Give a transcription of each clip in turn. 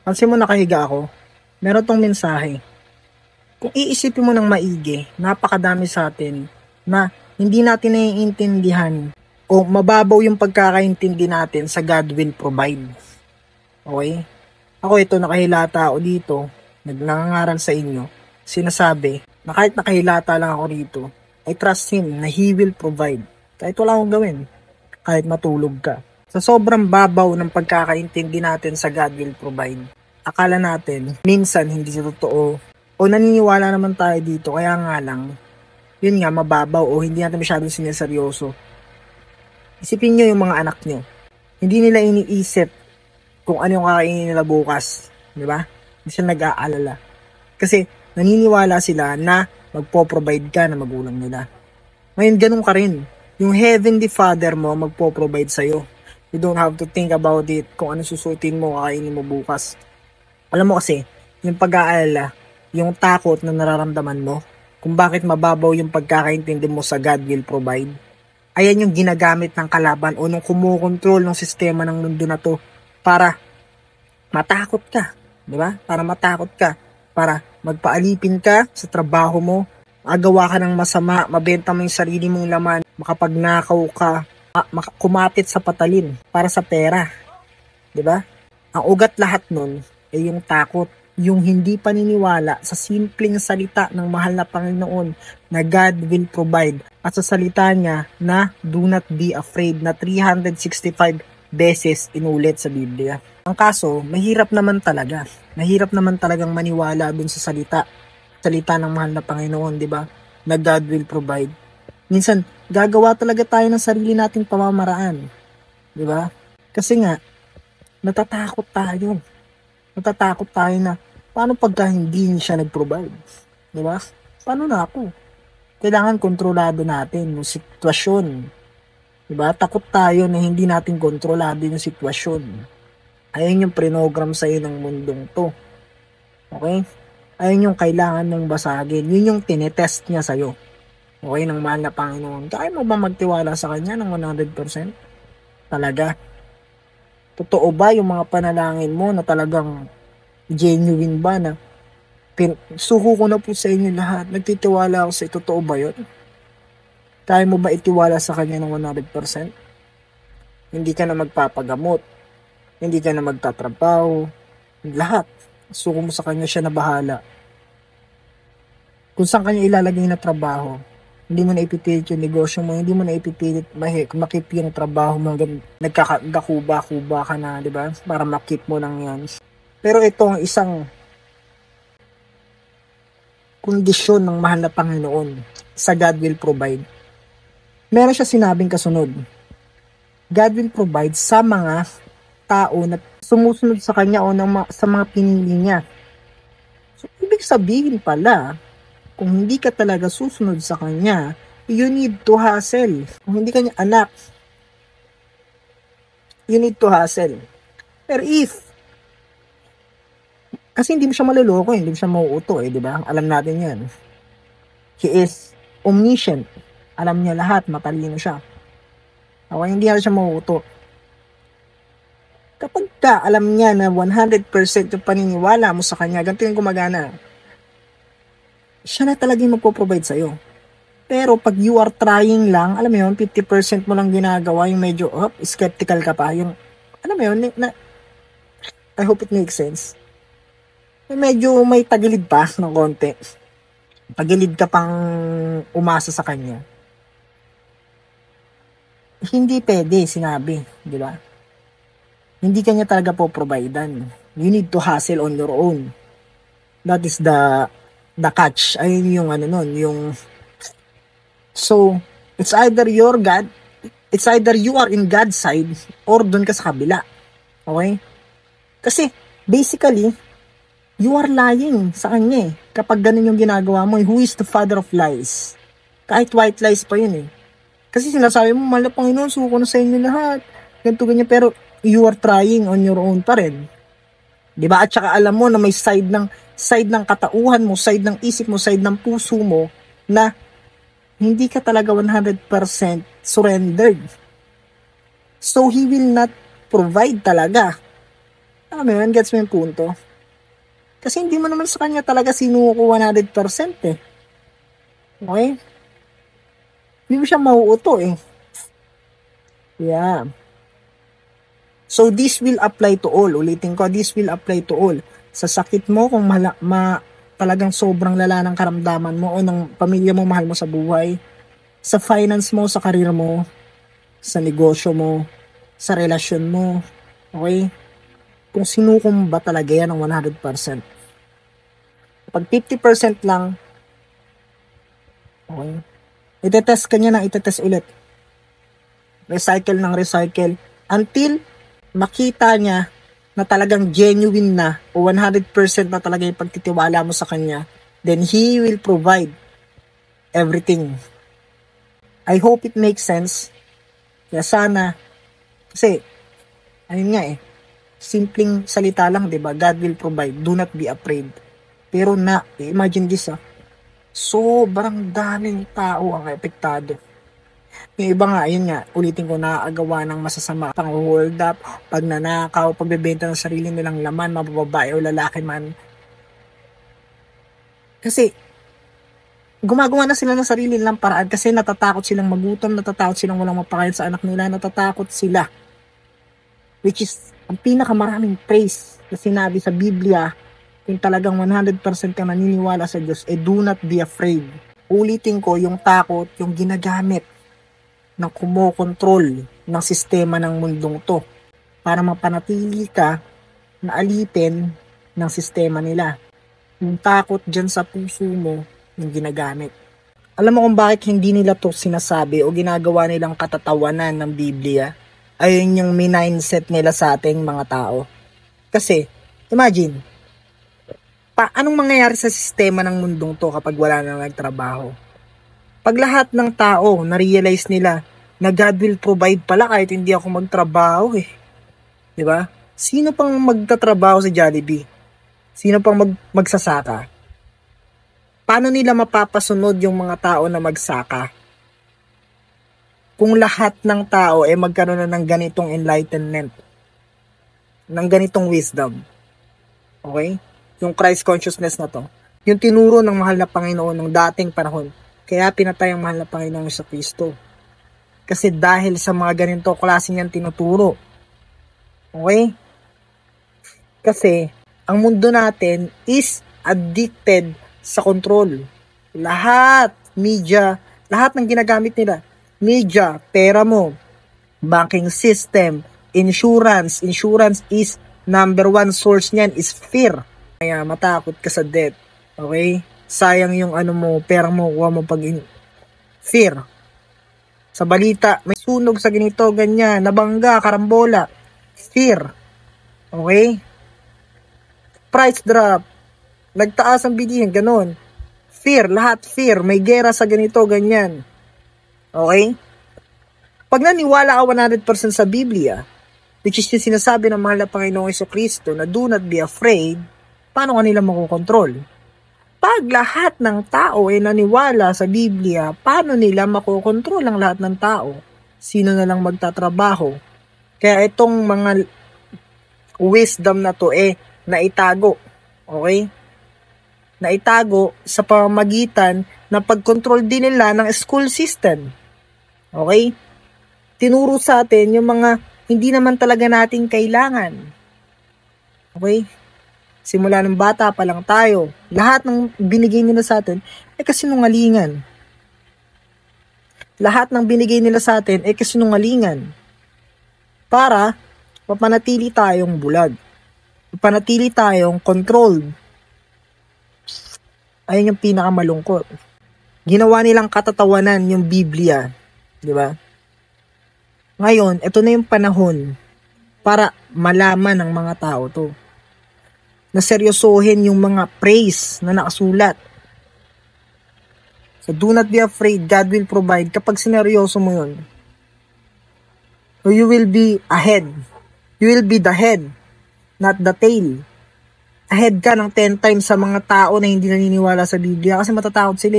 Pansin mo nakahiga ako, meron tong mensahe. Kung iisipin mo ng maigi, napakadami sa atin na hindi natin naiintindihan o mababaw yung pagkakaintindi natin sa God will provide. Okay? Ako ito, nakahilata ako dito, nangangaral sa inyo, sinasabi na kahit nakahilata lang ako rito, I trust Him na He will provide. Kahit wala akong gawin, kahit matulog ka. Sa sobrang babaw ng pagkakaintindi natin sa God will provide, akala natin, minsan hindi siya totoo, o naniniwala naman tayo dito, kaya nga lang, yun nga, mababaw o hindi natin masyadong sineseryoso. Isipin nyo yung mga anak nyo. Hindi nila iniisip kung ano yung kakainin nila bukas. Di ba? Hindi sila nag-aalala. Kasi naniniwala sila na magpo-provide ka na magulang nila. Ngayon, ganun ka rin. Yung Heavenly Father mo magpo-provide sa'yo. You don't have to think about it kung ano susutin mo, kakainin mo bukas. Alam mo kasi, yung pag-aalala, yung takot na nararamdaman mo, kung bakit mababaw yung pagkakaintindi mo sa God will provide, ayan yung ginagamit ng kalaban o nung kumukontrol ng sistema ng mundo na to para matakot ka, di ba? Para matakot ka, para magpaalipin ka sa trabaho mo, magawa ka ng masama, mabenta mo yung sarili mong laman, makapagnakaw ka, kumapit sa patalin para sa pera, di ba? Ang ugat lahat nun ay yung takot, yung hindi paniniwala sa simpleng salita ng mahal na Panginoon na God will provide at sa salita niya na do not be afraid na 365 beses inulit sa Biblia. Ang kaso, mahirap naman talaga. Mahirap naman talagang maniwala dun sa salita ng mahal na Panginoon, di ba? Na God will provide. Minsan, gagawa talaga tayo ng sarili nating pamamaraan. Di ba? Kasi nga, natatakot tayo. Natatakot tayo na, paano pagka hindi siya nag-provide? Di ba? Paano na ako? Kailangan kontrolado natin yung sitwasyon. Di ba? Takot tayo na hindi natin kontrolado yung sitwasyon. Ayun yung prinogram sa'yo ng mundong to. Okay? Ayun yung kailangan mong basagin. Yun yung tinetest niya sa'yo. Okay? Ng mahal na Panginoon. Kaya mo ba magtiwala sa Kanya ng 100%? Talaga? Totoo ba yung mga panalangin mo na talagang genuine ba na suko ko na po sa inyo lahat, nagtitiwala ako sa totoo ba yun? Kaya mo ba itiwala sa Kanya ng 100%? Hindi ka na magpapagamot, hindi ka na magtatrabaho, lahat. Suko mo sa Kanya, siya na bahala. Kung saan Kanya ilalagay na trabaho, hindi mo na ipipilit yung negosyo mo, hindi mo na ipipilit makip yung trabaho mo, nagkakakuba-kuba ka na, di ba? Para makip mo lang yan. Pero ito ang isang kondisyon ng mahal na Panginoon sa God will provide. Meron siya sinabing kasunod. God will provide sa mga tao na sumusunod sa Kanya o sa mga pinili niya. So, ibig sabihin pala, kung hindi ka talaga susunod sa Kanya, you need to hustle. Kung hindi ka niya anak, you need to hustle. Pero kasi hindi mo siya maluloko, hindi mo siya mauuto, di ba? Alam natin yan. He is omniscient. Alam niya lahat, matalino siya. Okay, hindi na siya mauuto. Kapag alam niya na 100% yung paniniwala mo sa Kanya, ganito yung gumagana. Siya na talaga yung magpo-provide sa'yo. Pero pag you are trying lang, alam mo yun, 50% mo lang ginagawa, yung medyo skeptical ka pa, yung, alam mo yun, I hope it makes sense. Medyo may tagilid pa ng konti. Tagilid ka pang umasa sa Kanya. Hindi pwede, sinabi, di ba? Hindi Kanya talaga po-providean. You need to hustle on your own. That is the catch. Ayun yung yung so, it's either you are in God's side or doon ka sa kabila. Okay? Kasi, basically, you are lying sa Kanya kapag ganun yung ginagawa mo. Who is the father of lies? Kahit white lies pa yun Kasi sinasabi mo, mahal na Panginoon, suko na sa inyo lahat. Ganito, ganyan. Pero you are trying on your own pa rin. Diba? At saka alam mo na may side ng katauhan mo, side ng isip mo, side ng puso mo na hindi ka talaga 100% surrendered. So, He will not provide talaga. Alam mo yun, gets mo yung punto? Kasi hindi mo naman sa kanya talaga sinuko 100% eh. Okay? Hindi mo siya mauuto eh. Yeah. So this will apply to all. Ulitin ko, this will apply to all. Sa sakit mo, kung talagang sobrang lala ng karamdaman mo o ng pamilya mo, mahal mo sa buhay, sa finance mo, sa career mo, sa negosyo mo, sa relasyon mo, okay? Kung sinuko mo ba talaga yan ng 100%. Pag 50% lang, okay? Itetest ka niya na itetest ulit. Recycle ng recycle until makita niya na talagang genuine na o 100% na talaga yung pagtitiwala mo sa kanya, then He will provide everything. I hope it makes sense. Kaya sana, kasi, ayun nga simpleng salita lang, diba? God will provide. Do not be afraid. Pero imagine this sobrang daming tao ang epektado. Yung iba nga, ayun nga, ulitin ko, nakagawa ng masasama, pang-hold up, pagnanakaw, pagbebenta ng sarili nilang laman, mabababae o lalaki man. Kasi, gumagawa na sila ng sarili nilang paraan kasi natatakot silang magutom, natatakot silang walang mapakain sa anak nila, natatakot sila. Which is, ang pinakamaraming praise na sinabi sa Biblia, kung talagang 100% kang naniniwala sa Diyos, do not be afraid. Ulitin ko, yung takot, yung ginagamit ng kumokontrol ng sistema ng mundong to para mapanatili ka na alipin ng sistema nila. Yung takot dyan sa puso mo, yung ginagamit. Alam mo kung bakit hindi nila to sinasabi o ginagawa nilang katatawanan ng Biblia? Ayun yung mindset nila sa ating mga tao. Kasi, imagine, anong mangyayari sa sistema ng mundong to kapag wala na nagtrabaho? Pag lahat ng tao na-realize nila na God will provide pala kahit hindi ako magtrabaho Di ba? Sino pang magtatrabaho sa Jollibee? Sino pang magsasaka? Paano nila mapapasunod yung mga tao na magsaka? Kung lahat ng tao magkaroon na ng ganitong enlightenment, ng ganitong wisdom. Okay? Yung Christ consciousness na to. Yung tinuro ng mahal na Panginoon ng dating panahon. Kaya pinatay ang mahal na Panginoon sa Kristo. Kasi dahil sa mga ganito klase niyang tinuturo. Okay? Kasi ang mundo natin is addicted sa control. Lahat, media, lahat ng ginagamit nila. Media, pera mo, banking system, insurance. Insurance is number one source niyan is fear. Kaya matakot ka sa death. Okay? Sayang yung pera mo, kuha mo fear. Sa balita, may sunog sa ganito, ganyan, nabangga, karambola. Fear. Okay? Price drop. Nagtaas ang bilihin, ganun. Fear, lahat fear. May gera sa ganito, ganyan. Okay? Pag naniwala ka 100% sa Biblia, which is yung sinasabi ng mahal na Panginoong Jesucristo na do not be afraid, paano ka nila makokontrol? Pag lahat ng tao ay naniwala sa Biblia, paano nila makokontrol ang lahat ng tao? Sino na lang magtatrabaho? Kaya itong mga wisdom na to naitago. Okay? Naitago sa pamamagitan na pag-control din nila ng school system. Okay? Tinuro sa atin yung mga hindi naman talaga natin kailangan. Okay? Simula ng bata pa lang tayo, lahat ng binigay nila sa atin kasinungalingan. Lahat ng binigay nila sa atin kasinungalingan. Para mapanatili tayong bulag. Mapanatili tayong controlled. Ayun yung pinakamalungkot. Ginawa nilang katatawanan yung Biblia. Di ba? Ngayon, ito na yung panahon para malaman ng mga tao to. Na seryosohin yung mga praise na nakasulat. So, do not be afraid. God will provide. Kapag sineryoso mo yun, you will be ahead. You will be the head, not the tail. Ahead ka ng 10 times sa mga tao na hindi naniniwala sa Biblia kasi matatakot sila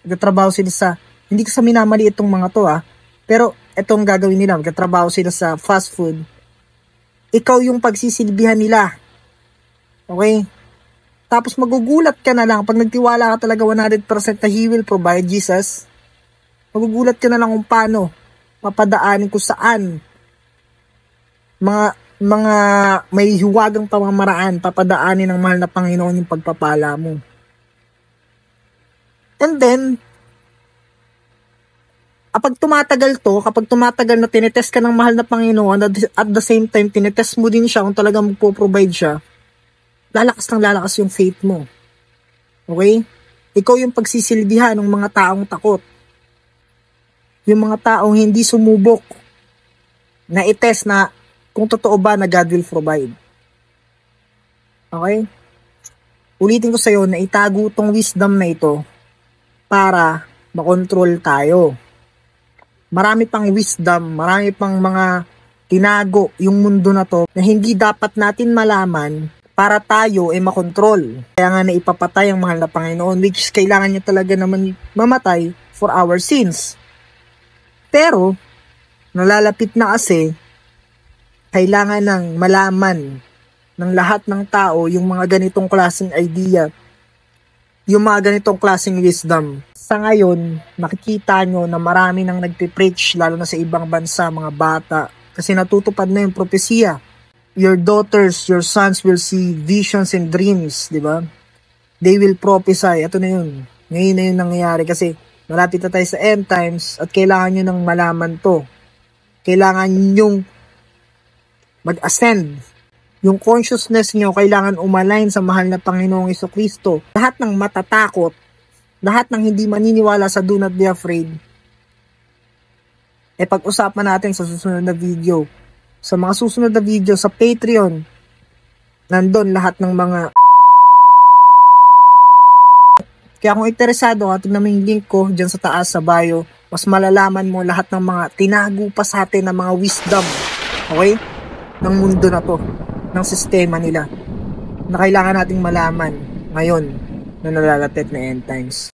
Nagtatrabaho sila hindi ko sa minamali itong mga to pero itong gagawin nila, magtatrabaho sila sa fast food ikaw yung pagsisilbihan nila. Okay? Tapos magugulat ka na lang pag nagtiwala ka talaga 100% na He will provide, Jesus. Magugulat ka na lang kung paano papadaanin kung saan mga may hiwagang pamamaraan papadaanin ng mahal na Panginoon yung pagpapala mo. And then, kapag tumatagal na tinetest ka ng mahal na Panginoon, at the same time, tinetest mo din siya kung talagang magpo-provide siya, lalakas yung faith mo. Okay? Ikaw yung pagsisilbihan ng mga taong takot. Yung mga taong hindi sumubok na itest na kung totoo ba na God will provide. Okay? Ulitin ko sa'yo na itago tong wisdom na ito para makontrol tayo. Marami pang wisdom, marami pang mga tinago yung mundo na to na hindi dapat natin malaman para tayo ay makontrol. Kaya nga naipapatay ang mahal na Panginoon, which is kailangan niya talaga naman mamatay for our sins. Pero, nalalapit na kasi, kailangan ng malaman ng lahat ng tao yung mga ganitong klaseng idea, yung mga ganitong klaseng wisdom. Sa ngayon, nakikita nyo na marami nang nagpipreach, lalo na sa ibang bansa, mga bata, kasi natutupad na yung propesya. Your daughters, your sons will see visions and dreams, di ba? They will prophesy. Ito na yun. Ngayon na yun nangyayari kasi malapit na tayo sa end times at kailangan nyo nang malaman to. Kailangan nyong mag-ascend. Yung consciousness nyo kailangan umalign sa mahal na Panginoong Jesucristo. Lahat ng matatakot, lahat ng hindi maniniwala sa do not be afraid, pag-usapan natin sa susunod na video. Sa mga susunod na video sa Patreon, nandun lahat ng mga. Kaya kung interesado ka, tignan mo yung link ko dyan sa taas sa bio. Mas malalaman mo lahat ng mga tinago pa sa atin ng mga wisdom, okay? Ng mundo na to, ng sistema nila, na kailangan nating malaman ngayon na nalalapit na end times.